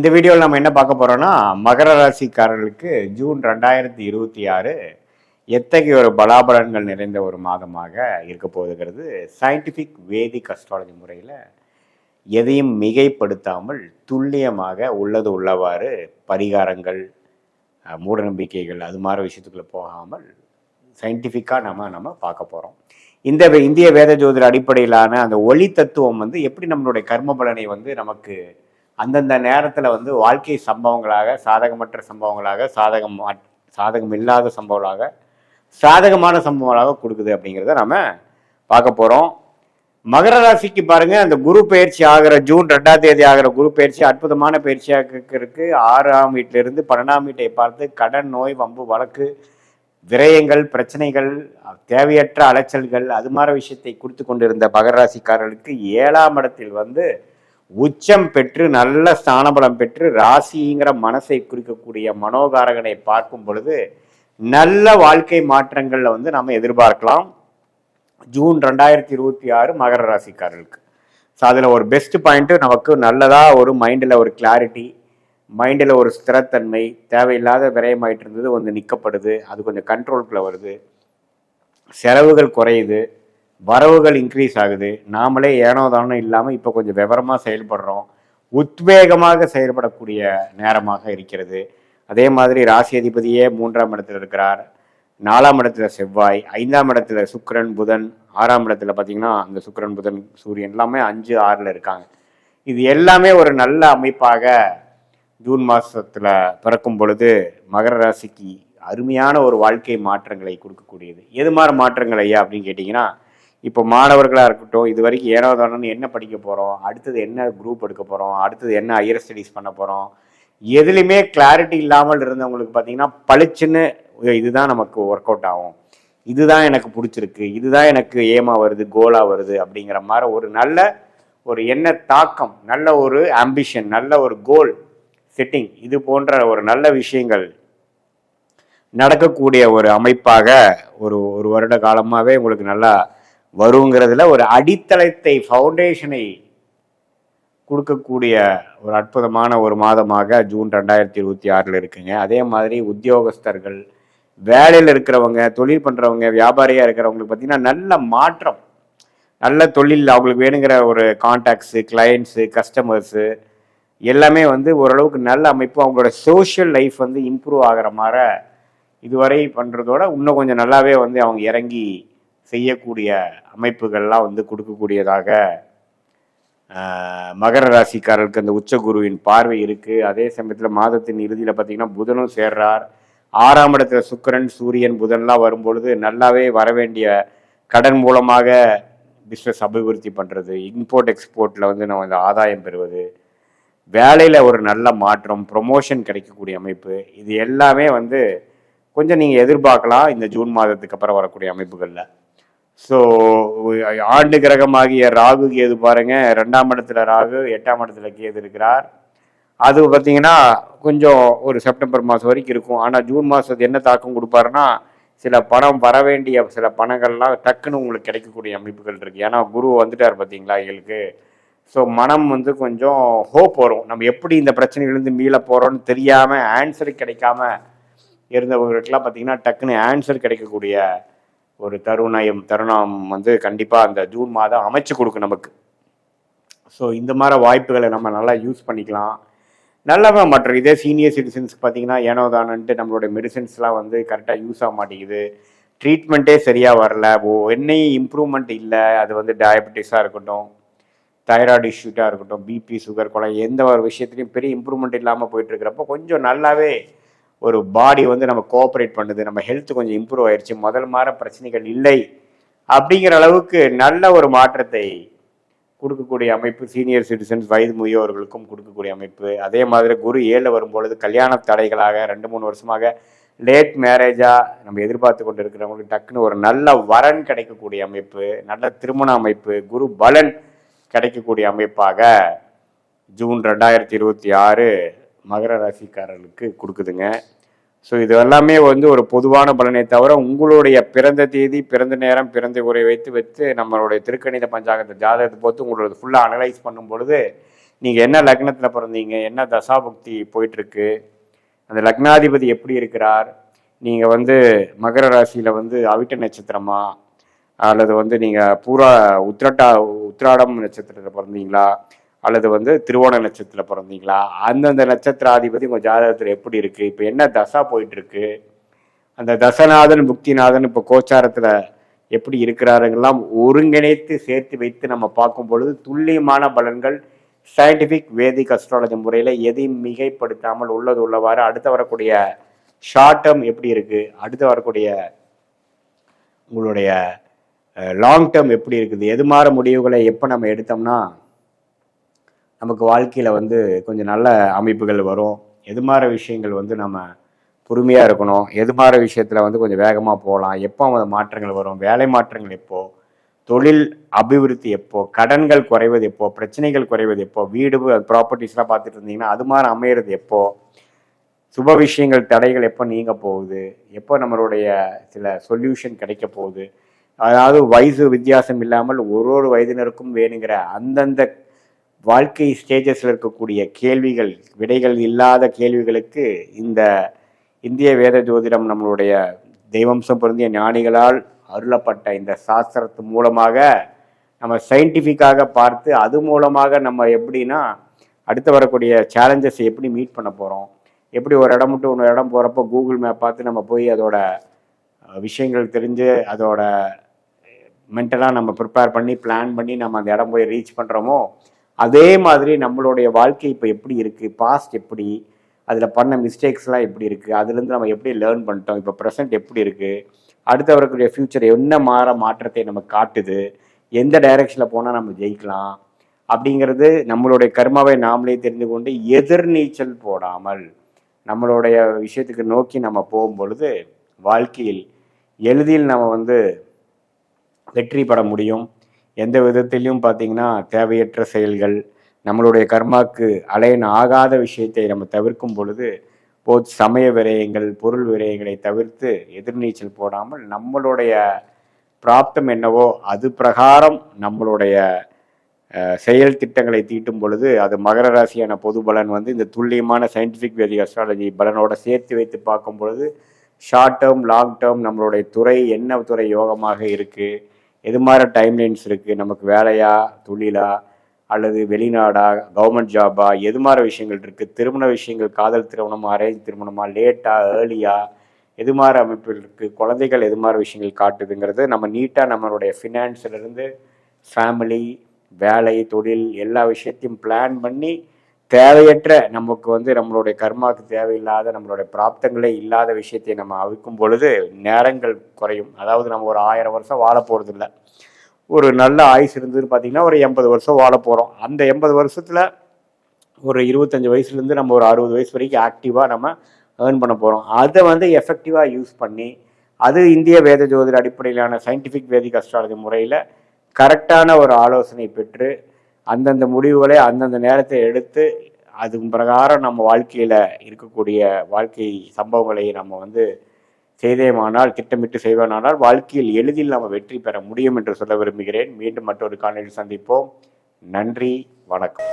இந்த வீடியோவில் நம்ம என்ன பார்க்க போறோம்னா, மகர ராசிக்காரர்களுக்கு ஜூன் 2026 எத்தகைய ஒரு பலாபலன்கள் நிறைந்த ஒரு மாதமாக இருக்க போகுதுங்கிறது சயின்டிஃபிக் வேதிக் அஸ்ட்ராலஜி முறையில் எதையும் மிகைப்படுத்தாமல் துல்லியமாக உள்ளது உள்ளவாறு பரிகாரங்கள், மூடநம்பிக்கைகள் அது மாதிரி விஷயத்துக்குள்ள போகாமல் சயின்டிஃபிக்காக நம்ம பார்க்க போகிறோம். இந்த இந்திய வேத ஜோதிட அடிப்படையிலான அந்த ஒளி தத்துவம் எப்படி நம்மளுடைய கர்ம பலனை நமக்கு அந்தந்த நேரத்தில் வாழ்க்கை சம்பவங்களாக, சாதகமற்ற சம்பவங்களாக, சாதகம் இல்லாத சம்பவங்களாக, சாதகமான சம்பவங்களாக கொடுக்குது அப்படிங்கிறத நம்ம பார்க்க போகிறோம். மகர ராசிக்கு பாருங்க, அந்த குரு பயிற்சி ஆகிற ஜூன் 2ஆம் தேதி ஆகிற குரு பயிற்சி அற்புதமான பயிற்சியாக இருக்கு. 6ஆம் வீட்டிலிருந்து 12ஆம் வீட்டை பார்த்து கடன், நோய், வம்பு, வழக்கு, விரயங்கள், பிரச்சனைகள், தேவையற்ற அலைச்சல்கள் அது மாதிரி விஷயத்தை கொடுத்து கொண்டிருந்த மகர ராசிக்காரர்களுக்கு 7ஆம் இடத்தில் உச்சம் பெற்று நல்ல ஸ்தானபலம் பெற்று ராசிங்கிற மனசை குறிக்கக்கூடிய மனோகாரகனை பார்க்கும் பொழுது நல்ல வாழ்க்கை மாற்றங்கள்ல நம்ம எதிர்பார்க்கலாம் ஜூன் 2026 மகர ராசிக்காரர்களுக்கு. ஸோ அதில் ஒரு பெஸ்ட் பாயிண்ட்டு நமக்கு நல்லதாக ஒரு மைண்டில் ஒரு கிளாரிட்டி, மைண்டில் ஒரு ஸ்திரத்தன்மை, தேவையில்லாத விரயமாயிட்டு இருந்தது நிற்கப்படுது, அது கொஞ்சம் கண்ட்ரோலுக்குள்ள வருது, செலவுகள் குறையுது, வரவுகள் இன்க்ரீஸ் ஆகுது, நாமளே ஏனோ தானோ இல்லாமல் இப்போ கொஞ்சம் விவரமாக செயல்படுறோம், உத்வேகமாக செயல்படக்கூடிய நேரமாக இருக்கிறது. அதே மாதிரி ராசி அதிபதியே 3ஆம் இடத்துல இருக்கிறார், 4ஆம் இடத்துல செவ்வாய், 5ஆம் இடத்துல சுக்கிரன், புதன், 6ஆம் இடத்துல பார்த்தீங்கன்னா அந்த சுக்கிரன், புதன், சூரியன் எல்லாமே 5, 6ல் இருக்காங்க. இது எல்லாமே ஒரு நல்ல அமைப்பாக ஜூன் மாதத்தில் பிறக்கும் பொழுது மகர ராசிக்கு அருமையான ஒரு வாழ்க்கை மாற்றங்களை கொடுக்கக்கூடியது. எது மாதிரி மாற்றங்கள் ஐயா அப்படின்னு கேட்டிங்கன்னா, இப்போ மாணவர்களாக இருக்கட்டும், இது வரைக்கும் ஏனோ தானோன்னு என்ன படிக்க போகிறோம், அடுத்தது என்ன குரூப் எடுக்க போகிறோம், அடுத்தது என்ன ஹையர் ஸ்டடீஸ் பண்ண போகிறோம், எதுலையுமே கிளாரிட்டி இல்லாமல் இருந்தவங்களுக்கு பார்த்தீங்கன்னா பளிச்சுன்னு இதுதான் நமக்கு ஒர்க் அவுட் ஆகும், இதுதான் எனக்கு பிடிச்சிருக்கு, இதுதான் எனக்கு ஏமா வருது, கோலாக வருது அப்படிங்கிற மாதிரி ஒரு நல்ல ஒரு எண்ண தாக்கம், நல்ல ஒரு ஆம்பிஷன், நல்ல ஒரு கோல் செட்டிங், இது போன்ற ஒரு நல்ல விஷயங்கள் நடக்கக்கூடிய ஒரு அமைப்பாக ஒரு வருட காலமாகவே உங்களுக்கு நல்லா வருங்கிறதுல ஒரு அடித்தளத்தை, ஃபவுண்டேஷனை கொடுக்கக்கூடிய ஒரு அற்புதமான ஒரு மாதமாக ஜூன் 2026 இருக்குங்க. அதே மாதிரி உத்தியோகஸ்தர்கள், வேலையில் இருக்கிறவங்க, தொழில் பண்ணுறவங்க, வியாபாரியாக இருக்கிறவங்களுக்கு பார்த்தீங்கன்னா நல்ல மாற்றம், நல்ல தொழில், அவங்களுக்கு வேணுங்கிற ஒரு கான்டாக்ட்ஸு, கிளையண்ட்ஸு, கஸ்டமர்ஸு எல்லாமே ஓரளவுக்கு நல்ல அமைப்பு, அவங்களோட சோஷியல் லைஃப் இம்ப்ரூவ் ஆகிற மாதிரி இதுவரை பண்ணுறதோட இன்னும் கொஞ்சம் நல்லாவே அவங்க இறங்கி செய்யக்கூடிய அமைப்புகள்லாம் கொடுக்கக்கூடியதாக மகர ராசிக்காரர்களுக்கு அந்த உச்ச குருவின் பார்வை இருக்குது. அதே சமயத்தில் மாதத்தின் இறுதியில் பார்த்தீங்கன்னா புதனும் சேர்றார், 6ஆம் இடத்துல சுக்கிரன், சூரியன், புதன்லாம் வரும்பொழுது நல்லாவே வரவேண்டிய கடன் மூலமாக பிஸ்னஸ் அபிவிருத்தி பண்ணுறது, இம்போர்ட் எக்ஸ்போர்ட்டில் நம்ம இந்த ஆதாயம் பெறுவது, வேலையில் ஒரு நல்ல மாற்றம், ப்ரொமோஷன் கிடைக்கக்கூடிய அமைப்பு, இது எல்லாமே கொஞ்சம் நீங்கள் எதிர்பார்க்கலாம் இந்த ஜூன் மாதத்துக்கு அப்புறம் வரக்கூடிய அமைப்புகளில். ஸோ ஆண்டு கிரகமாகிய ராகு கேது பாருங்க, 2ஆம் இடத்துல ராகு, 8ஆம் இடத்துல கேது இருக்கிறார். அது பார்த்தீங்கன்னா கொஞ்சம் ஒரு செப்டம்பர் மாதம் வரைக்கும் இருக்கும். ஆனால் ஜூன் மாதத்து என்ன தாக்கம் கொடுப்பாருன்னா, சில பணம் வர வேண்டிய சில பணங்கள்லாம் டக்குன்னு உங்களுக்கு கிடைக்கக்கூடிய அமைப்புகள் இருக்குது. ஏன்னா குரு வந்துட்டார் பார்த்தீங்களா எங்களுக்கு. ஸோ மனம் கொஞ்சம் ஹோப் வரும், நம்ம எப்படி இந்த பிரச்சனைகள்லேருந்து மீள போகிறோன்னு தெரியாமல் ஆன்சர் கிடைக்காம இருந்தவங்களுக்கெல்லாம் பார்த்தீங்கன்னா டக்குன்னு ஆன்சர் கிடைக்கக்கூடிய ஒரு தருணம் கண்டிப்பாக அந்த ஜூன் மாதம் அமைச்சு கொடுக்கும் நமக்கு. ஸோ இந்த மாதிரி வாய்ப்புகளை நம்ம நல்லா யூஸ் பண்ணிக்கலாம். நல்லாவே மற்ற இதே சீனியர் சிட்டிசன்ஸ்க்கு பார்த்தீங்கன்னா ஏனோ தானன்ட்டு நம்மளோட மெடிசன்ஸ்லாம் கரெக்டாக யூஸ் ஆக மாட்டேங்குது, ட்ரீட்மெண்ட்டே சரியாக வரல, என்னையும் இம்ப்ரூவ்மெண்ட் இல்லை, அது டயபெட்டிஸாக இருக்கட்டும், தைராய்டு இஷ்யூட்டாக இருக்கட்டும், பிபி, சுகர், கொலை, எந்த ஒரு விஷயத்துலையும் பெரிய இம்ப்ரூவ்மெண்ட் இல்லாமல் போயிட்டுருக்கிறப்போ கொஞ்சம் நல்லாவே ஒரு பாடி நம்ம கோஆப்ரேட் பண்ணுது, நம்ம ஹெல்த் கொஞ்சம் இம்ப்ரூவ் ஆயிடுச்சு, முதல் மாதிரி பிரச்சனைகள் இல்லை அப்படிங்கிற அளவுக்கு நல்ல ஒரு மாற்றத்தை கொடுக்கக்கூடிய அமைப்பு சீனியர் சிட்டிசன்ஸ், வயது முதியோர்களுக்கும் கொடுக்கக்கூடிய அமைப்பு. அதே மாதிரி குரு 7 வரும்பொழுது கல்யாண தடைகளாக 2-3 வருஷமாக லேட் மேரேஜாக நம்ம எதிர்பார்த்து கொண்டு இருக்கிறவங்களுக்கு டக்குன்னு ஒரு நல்ல வரன் கிடைக்கக்கூடிய அமைப்பு, நல்ல திருமண அமைப்பு, குரு பலன் கிடைக்கக்கூடிய அமைப்பாக ஜூன் 2026 மகர ராசிக்காரர்களுக்கு கொடுக்குதுங்க. ஸோ இது எல்லாமே ஒரு பொதுவான பலனை தவிர உங்களுடைய பிறந்த தேதி, பிறந்த நேரம், பிறந்த உரை வைத்து நம்மளுடைய திருக்கணித பஞ்சாங்கத்தை ஜாதகத்தை பொறுத்து உங்களோட ஃபுல்லாக அனலைஸ் பண்ணும் பொழுது நீங்கள் என்ன லக்னத்தில் பிறந்தீங்க, என்ன தசாபுக்தி போயிட்டுருக்கு, அந்த லக்னாதிபதி எப்படி இருக்கிறார், நீங்கள் வந்து மகர ராசியில் வந்து அவிட்ட நட்சத்திரமா அல்லது வந்து நீங்கள் பூரா உத்திராடம் நட்சத்திரத்தில் பிறந்தீங்களா அல்லது வந்து திருவோண நட்சத்திரத்தில் பிறந்தீங்களா, அந்தந்த நட்சத்திராதிபதி உங்கள் ஜாதகத்தில் எப்படி இருக்குது, இப்போ என்ன தசா போயிட்டுருக்கு, அந்த தசநாதன் புக்திநாதன் இப்போ கோச்சாரத்தில் எப்படி இருக்கிறாருங்கெல்லாம் ஒருங்கிணைத்து சேர்த்து வைத்து நம்ம பார்க்கும் பொழுது துல்லியமான பலன்கள் சயின்டிஃபிக் வேதிக் அஸ்ட்ராலஜி முறையில் எதையும் மிகைப்படுத்தாமல் உள்ளது உள்ளவாறு அடுத்து வரக்கூடிய ஷார்ட் டேர்ம் எப்படி இருக்குது, அடுத்து வரக்கூடிய உங்களுடைய லாங் டேர்ம் எப்படி இருக்குது, எது மாற முடிவுகளை எப்போ நம்ம எடுத்தோம்னா நமக்கு வாழ்க்கையில் வந்து கொஞ்சம் நல்ல அமைப்புகள் வரும், எது மாற விஷயங்கள் வந்து நம்ம பொறுமையாக இருக்கணும், எது மாற விஷயத்தில் வந்து கொஞ்சம் வேகமாக போகலாம், எப்போ அந்த மாற்றங்கள் வரும், வேலை மாற்றங்கள் எப்போ, தொழில் அபிவிருத்தி எப்போ, கடன்கள் குறைவது எப்போ, பிரச்சனைகள் குறைவது எப்போ, வீடு ப்ராப்பர்ட்டிஸ்லாம் பார்த்துட்டு இருந்தீங்கன்னா அது மாதிரி அமையிறது எப்போ, சுப விஷயங்கள் தடைகள் எப்போ நீங்க போகுது, எப்போ நம்மளுடைய சில சொல்யூஷன் கிடைக்க போகுது, அதாவது வயசு வித்தியாசம் இல்லாமல் ஒரு வயதினருக்கும் வேணுங்கிற அந்தந்த வாழ்க்கை ஸ்டேஜஸில் இருக்கக்கூடிய கேள்விகள் விடைகள் இல்லாத கேள்விகளுக்கு இந்த இந்திய வேத ஜோதிடம் நம்மளுடைய தெய்வம்சம் பொருந்திய ஞானிகளால் அருளப்பட்ட இந்த சாஸ்திரத்து மூலமாக நம்ம சயின்டிஃபிக்காக பார்த்து அது மூலமாக நம்ம எப்படின்னா அடுத்து வரக்கூடிய சேலஞ்சஸ் எப்படி மீட் பண்ண போகிறோம், எப்படி ஒரு இடம் விட்டு ஒரு இடம் போகிறப்போ கூகுள் மேப் பார்த்து நம்ம போய் அதோட விஷயங்கள் தெரிஞ்சு அதோட மென்டலாக நம்ம ப்ரிப்பேர் பண்ணி பிளான் பண்ணி நம்ம அந்த இடம் போய் ரீச் பண்ணுறோமோ, அதே மாதிரி நம்மளுடைய வாழ்க்கை இப்போ எப்படி இருக்குது, பாஸ்ட் எப்படி, அதில் பண்ண மிஸ்டேக்ஸ்லாம் எப்படி இருக்குது, அதுலேருந்து நம்ம எப்படி லேர்ன் பண்ணிட்டோம், இப்போ ப்ரெசென்ட் எப்படி இருக்குது, அடுத்து வரக்கூடிய ஃப்யூச்சர் என்ன மாற்றத்தை நமக்கு காட்டுது, எந்த டைரெக்ஷனில் போனால் நம்ம ஜெயிக்கலாம் அப்படிங்கிறது நம்மளுடைய கர்மாவை நாமளே தெரிந்து கொண்டு எதிர்நீச்சல் போடாமல் நம்மளுடைய விஷயத்துக்கு நோக்கி நம்ம போகும் பொழுது வாழ்க்கையில் எளிதில் நம்ம வந்து வெற்றி பெற முடியும். எந்த விதத்திலையும் பார்த்தீங்கன்னா தேவையற்ற செயல்கள் நம்மளுடைய கர்மாக்கு அலைன் ஆகாத விஷயத்தை நம்ம தவிர்க்கும் பொழுது சமய விரயங்கள் பொருள் விரயங்களை தவிர்த்து எதிர்நீச்சல் போடாமல் நம்மளுடைய பிராப்தம் என்னவோ அது பிரகாரம் நம்மளுடைய செயல் திட்டங்களை தீட்டும் பொழுது அது மகர ராசியான பொது பலன் வந்து இந்த துல்லியமான சயின்டிஃபிக் வேதிக் அஸ்ட்ராலஜி பலனோட சேர்த்து வைத்து பார்க்கும் பொழுது ஷார்ட் டேர்ம் லாங் டேர்ம் நம்மளுடைய துறை என்ன துறை யோகமாக இருக்குது, எது மாதிரி டைம்லைன்ஸ் இருக்குது, நமக்கு வேலையா தொழிலா அல்லது வெளிநாடா கவர்மெண்ட் ஜாபா, எது மாதிரி விஷயங்கள் இருக்குது, திருமண விஷயங்கள் காதல் திருமணமா அரேஞ்ச் திருமணமா லேட்டா ஏர்லியா, எது மாதிரி அமைப்பில் இருக்குது, குழந்தைகள் எது மாதிரி விஷயங்கள் காட்டுதுங்கிறது நம்ம நீட்டாக நம்மளுடைய ஃபினான்ஸ்லேருந்து ஃபேமிலி வேலை தொழில் எல்லா விஷயத்தையும் பிளான் பண்ணி தேவையற்ற நமக்கு வந்து நம்மளுடைய கர்மாவுக்கு தேவையில்லாத நம்மளுடைய பிராப்தங்களே இல்லாத விஷயத்தை நம்ம அவிக்கும் பொழுது நேரங்கள் குறையும். அதாவது நம்ம ஒரு 1000 வருஷம் வாழ போகிறது இல்லை, ஒரு நல்ல ஆயுசு இருந்ததுன்னு பார்த்தீங்கன்னா ஒரு 80 வருஷம் வாழ போகிறோம். அந்த 80 வருஷத்தில் ஒரு 25 வயசுலேருந்து நம்ம ஒரு 60 வயசு வரைக்கும் ஆக்டிவாக நம்ம ஏர்ன் பண்ண போகிறோம். அதை வந்து எஃபெக்டிவாக யூஸ் பண்ணி அது இந்திய வேத ஜோதிட அடிப்படையிலான சயின்டிஃபிக் வேதிக் அஸ்ட்ராலஜி முறையில் கரெக்டான ஒரு ஆலோசனை பெற்று அந்தந்த முடிவுகளை அந்தந்த நேரத்தை எடுத்து அது பிரகாரம் நம்ம வாழ்க்கையில் இருக்கக்கூடிய வாழ்க்கை சம்பவங்களை நம்ம வந்து செய்தேமானால் திட்டமிட்டு செய்வானால் வாழ்க்கையில் எளிதில் நம்ம வெற்றி பெற முடியும் என்று சொல்ல விரும்புகிறேன். மீண்டும் மற்றொரு காணொலியில் சந்திப்போம். நன்றி, வணக்கம்.